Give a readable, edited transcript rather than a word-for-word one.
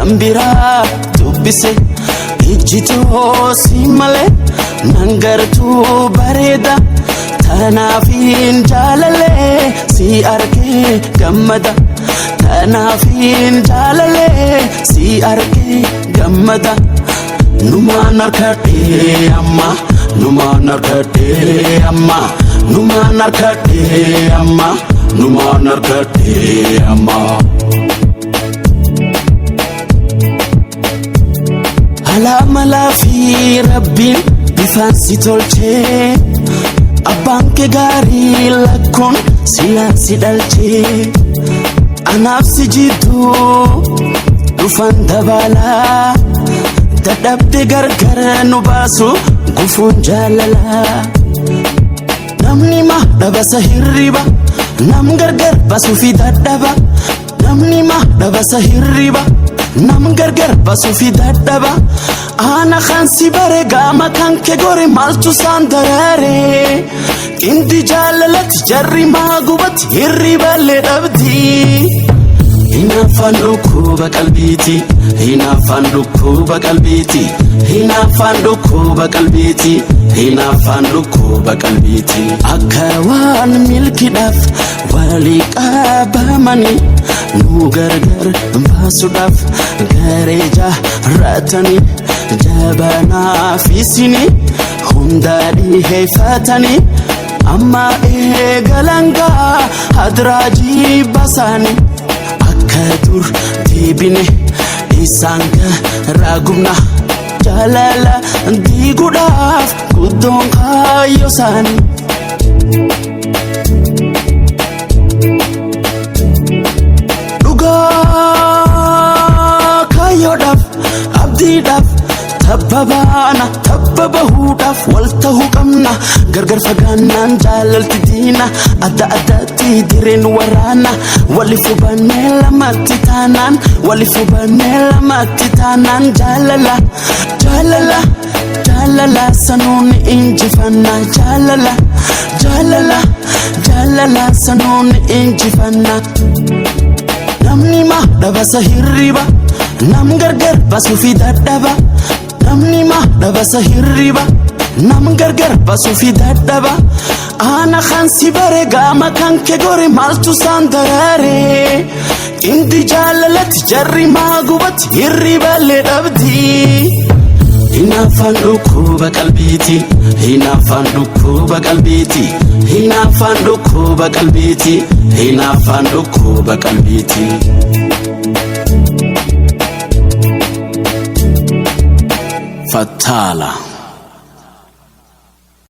nambira dubbise ijjitoo si malee nangartu bareeda tanaafin jaalalee si argee gammada tanaafin jaalalee si argee gammada numaan harkadhee amma numaan harkadhee amma numaan harkadhee amma numaan harkadhee amma Alamala fi Rabbiin bifaan si tolchee abbaan kee gaarii lakkoon silaan si dhalchee anaaf si jidduu dhufan dabalaa dadhabde gargar nu baasu gufuun jaalalaa namni ma dhabasa hirriba nam gargar baasu fi dadhaba namni ma dhabasa hirriba nam gargar baasu fi dadhaba ana khansi bare gama kan ke gore maltu sandarare indi jalalat jarri magubat hirriba le dabdi hina fanduku baqalbiti hina fanduku baqalbiti hina fanduku baqalbiti hina fanduku baqalbiti akawan milkidaf wali qabamani nu gargar basudaf gareja ratani jabana fisini hundadi hefatani amma egalanga hadraji basani akadur dibine isanga ragumna jalala digudaf kudon kayosani duga kayodaf abdidaf tabbabana tabbabahudaf waltahu qamna gargar fagaannan jaalalti diina adda addatti direen waraana walifu bannee lamatti taanaan walifu bannee lamatti taanaan jaalala jaalala jaalala sanuun injifanna jaalala jaalala jaalala sanuun injifanna namni ma dhabasa hirriba nam gargar baasu fi dadhaba namni ma dhabasa hirriba nam gargar baasu fi dadhaba ana khansi bare gama kan ke gore maltu sandarare indi jalalat jarri magubat hirriba le dabdi hina fanduku baqalbiti hina fanduku baqalbiti hina fanduku baqalbiti hina fanduku baqalbiti Fatala.